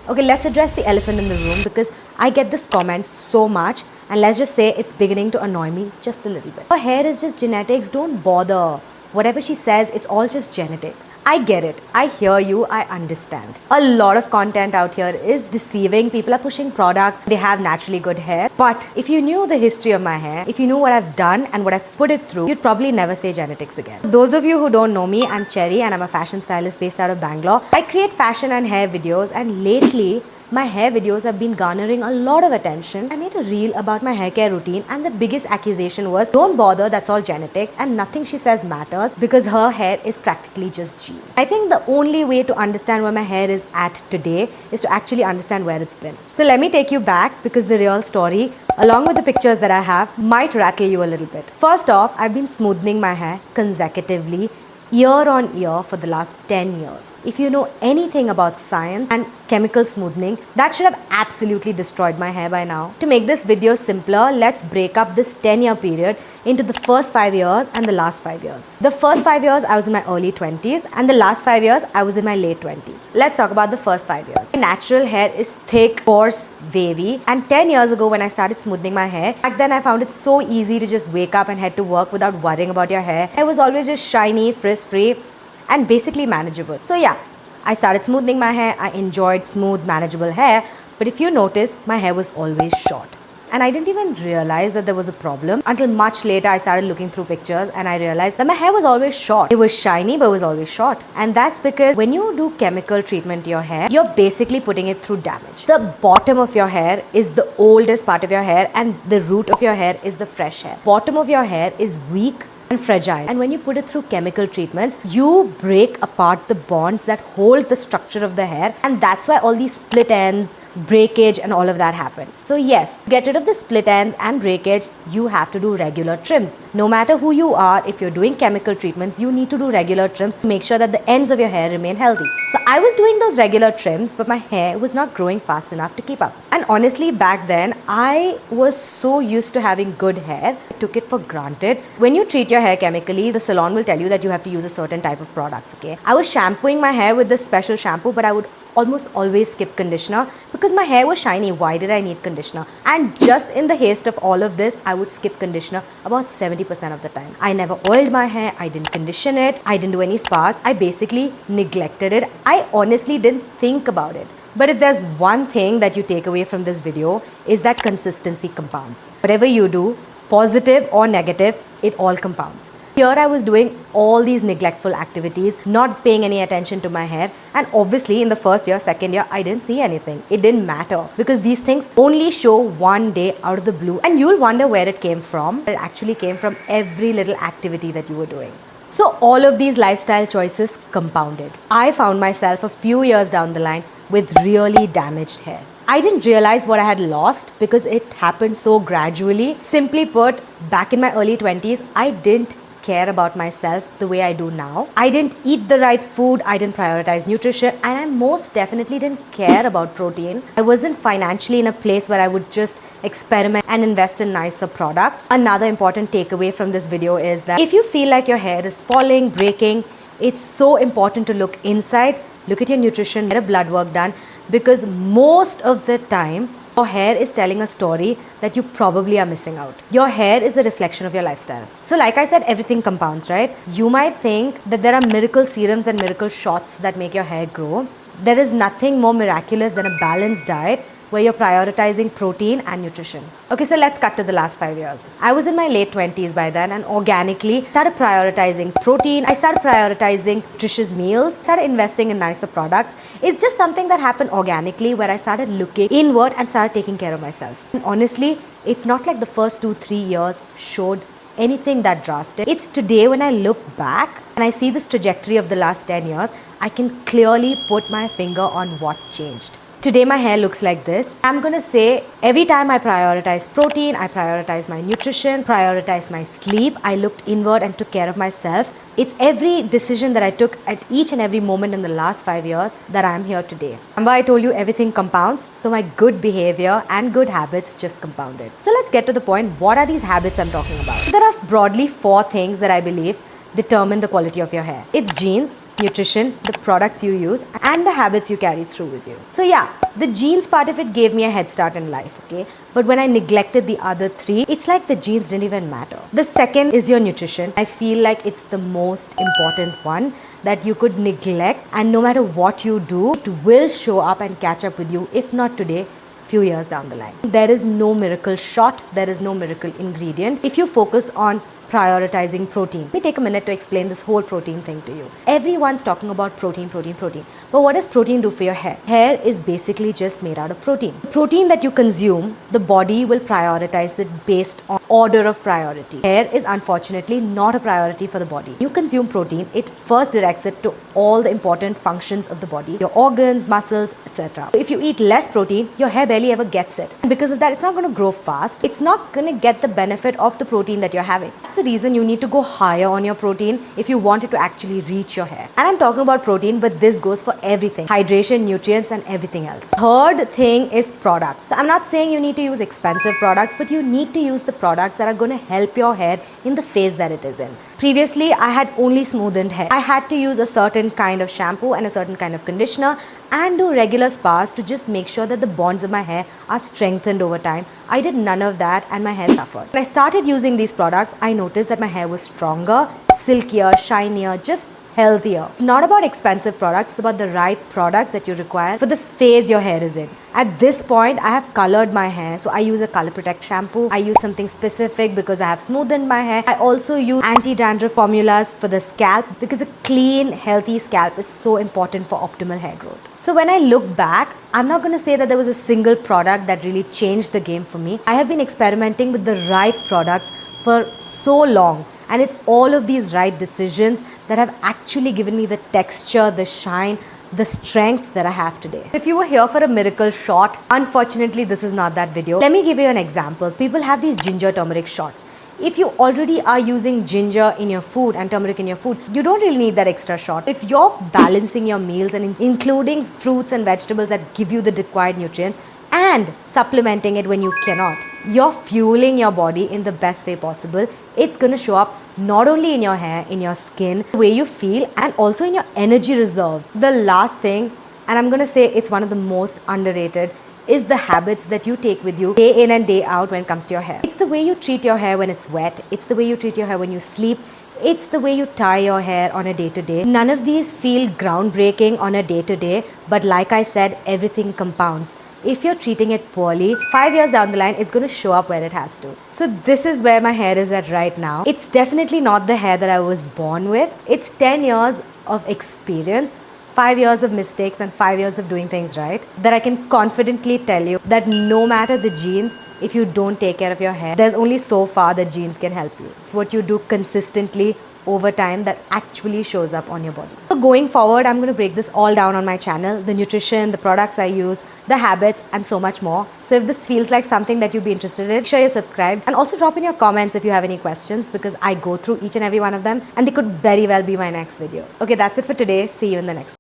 Okay, let's address the elephant in the room because I get this comment so much, and let's just say it's beginning to annoy me just a little bit. Her hair is just genetics, don't bother. Whatever she says, it's all just genetics. I get it. I hear you. I understand. A lot of content out here is deceiving. People are pushing products. They have naturally good hair. But if you knew the history of my hair, if you knew what I've done and what I've put it through, you'd probably never say genetics again. Those of you who don't know me, I'm Cherry and I'm a fashion stylist based out of Bangalore. I create fashion and hair videos, and lately, my hair videos have been garnering a lot of attention. I made a reel about my hair care routine, and the biggest accusation was, don't bother, that's all genetics and nothing she says matters because her hair is practically just genes. I think the only way to understand where my hair is at today is to actually understand where it's been. So let me take you back because the real story, along with the pictures that I have, might rattle you a little bit. First off, I've been smoothening my hair consecutively year on year for the last 10 years. If you know anything about science and chemical smoothening, that should have absolutely destroyed my hair by now. To make this video simpler, let's break up this 10-year period into the first 5 years and the last 5 years. The first 5 years I was in my early 20s, and the last 5 years I was in my late 20s. Let's talk about the first 5 years. My natural hair is thick, coarse, wavy, and 10 years ago when I started smoothening my hair, back then I found it so easy to just wake up and head to work without worrying about your hair. It was always just shiny, frizz-free, and basically manageable. So yeah, I started smoothening my hair. I enjoyed smooth, manageable hair. But if you notice, my hair was always short. And I didn't even realize that there was a problem until much later I started looking through pictures and I realized that my hair was always short. It was shiny, but it was always short. And that's because when you do chemical treatment to your hair, you're basically putting it through damage. The bottom of your hair is the oldest part of your hair, and the root of your hair is the fresh hair. Bottom of your hair is weak and fragile, and when you put it through chemical treatments, you break apart the bonds that hold the structure of the hair, and that's why all these split ends, breakage, and all of that happen. So yes, to get rid of the split ends and breakage, you have to do regular trims. No matter who you are, if you're doing chemical treatments, you need to do regular trims to make sure that the ends of your hair remain healthy. So I was doing those regular trims, but my hair was not growing fast enough to keep up. And honestly, back then, I was so used to having good hair, I took it for granted. When you treat your hair chemically, the salon will tell you that you have to use a certain type of products, okay? I was shampooing my hair with this special shampoo, but I would almost always skip conditioner because my hair was shiny. Why did I need conditioner? And just in the haste of all of this, I would skip conditioner about 70% of the time. I never oiled my hair, I didn't condition it, I didn't do any spas, I basically neglected it. I honestly didn't think about it. But if there's one thing that you take away from this video, is that consistency compounds. Whatever you do, positive or negative, it all compounds. Here I was doing all these neglectful activities, not paying any attention to my hair, and obviously in the first year, second year, I didn't see anything. It didn't matter because these things only show one day out of the blue, and you'll wonder where it came from. It actually came from every little activity that you were doing. So all of these lifestyle choices compounded. I found myself a few years down the line with really damaged hair. I didn't realize what I had lost because it happened so gradually. Simply put, back in my early 20s, I didn't care about myself the way I do now. I didn't eat the right food, I didn't prioritize nutrition, and I most definitely didn't care about protein. I wasn't financially in a place where I would just experiment and invest in nicer products. Another important takeaway from this video is that if you feel like your hair is falling, breaking, it's so important to look inside, look at your nutrition, get a blood work done, because most of the time, your hair is telling a story that you probably are missing out. Your hair is a reflection of your lifestyle. So like I said, everything compounds, right? You might think that there are miracle serums and miracle shots that make your hair grow. There is nothing more miraculous than a balanced diet where you're prioritizing protein and nutrition. Okay, so let's cut to the last 5 years. I was in my late 20s by then, and organically started prioritizing protein. I started prioritizing nutritious meals, started investing in nicer products. It's just something that happened organically where I started looking inward and started taking care of myself. And honestly, it's not like the first 2-3 years showed anything that drastic. It's today when I look back and I see this trajectory of the last 10 years, I can clearly put my finger on what changed. Today my hair looks like this. I'm gonna say every time I prioritize protein, I prioritize my nutrition, prioritize my sleep, I looked inward and took care of myself. It's every decision that I took at each and every moment in the last 5 years that I'm here today. Remember I told you everything compounds, so my good behavior and good habits just compounded. So let's get to the point. What are these habits I'm talking about? There are broadly 4 things that I believe determine the quality of your hair. It's genes, nutrition, the products you use, and the habits you carry through with you. So yeah, the genes part of it gave me a head start in life, okay? But when I neglected the other three, it's like the genes didn't even matter. The second is your nutrition. I feel like it's the most important one that you could neglect, and no matter what you do, it will show up and catch up with you, if not today, few years down the line. There is no miracle shot, there is no miracle ingredient if you focus on prioritizing protein. Let me take a minute to explain this whole protein thing to you. Everyone's talking about protein. But what does protein do for your hair? Hair is basically just made out of protein. The protein that you consume, the body will prioritize it based on order of priority. Hair is unfortunately not a priority for the body. You consume protein, it first directs it to all the important functions of the body, your organs, muscles, etc. If you eat less protein, your hair barely ever gets it. And because of that, it's not going to grow fast. It's not going to get the benefit of the protein that you're having. The reason you need to go higher on your protein if you want it to actually reach your hair. And I'm talking about protein, but this goes for everything: hydration, nutrients, and everything else. Third thing is products. I'm not saying you need to use expensive products, but you need to use the products that are going to help your hair in the phase that it is in. Previously, I had only smoothened hair. I had to use a certain kind of shampoo and a certain kind of conditioner and do regular spas to just make sure that the bonds of my hair are strengthened over time. I did none of that and my hair suffered. When I started using these products, I noticed that my hair was stronger, silkier, shinier, just healthier. It's not about expensive products, it's about the right products that you require for the phase your hair is in. At this point, I have colored my hair, so I use a Color Protect shampoo. I use something specific because I have smoothened my hair. I also use anti-dandruff formulas for the scalp because a clean, healthy scalp is so important for optimal hair growth. So when I look back, I'm not going to say that there was a single product that really changed the game for me. I have been experimenting with the right products for so long. And it's all of these right decisions that have actually given me the texture, the shine, the strength that I have today. If you were here for a miracle shot, unfortunately, this is not that video. Let me give you an example. People have these ginger turmeric shots. If you already are using ginger in your food and turmeric in your food, you don't really need that extra shot. If you're balancing your meals and including fruits and vegetables that give you the required nutrients and supplementing it when you cannot, you're fueling your body in the best way possible. It's going to show up not only in your hair, in your skin, the way you feel, and also in your energy reserves. The last thing, and I'm going to say it's one of the most underrated, is the habits that you take with you day in and day out when it comes to your hair. It's the way you treat your hair when it's wet. It's the way you treat your hair when you sleep. It's the way you tie your hair on a day-to-day. None of these feel groundbreaking on a day-to-day, but like I said, everything compounds. If you're treating it poorly, 5 years down the line, it's going to show up where it has to. So this is where my hair is at right now. It's definitely not the hair that I was born with. It's 10 years of experience, 5 years of mistakes and 5 years of doing things right, that I can confidently tell you that no matter the genes, if you don't take care of your hair, there's only so far that genes can help you. It's what you do consistently over time that actually shows up on your body. So going forward, I'm going to break this all down on my channel: the nutrition, the products I use, the habits, and so much more. So if this feels like something that you'd be interested in, make sure you're subscribed, and also drop in your comments if you have any questions, because I go through each and every one of them and they could very well be my next video. Okay, that's it for today. See you in the next one.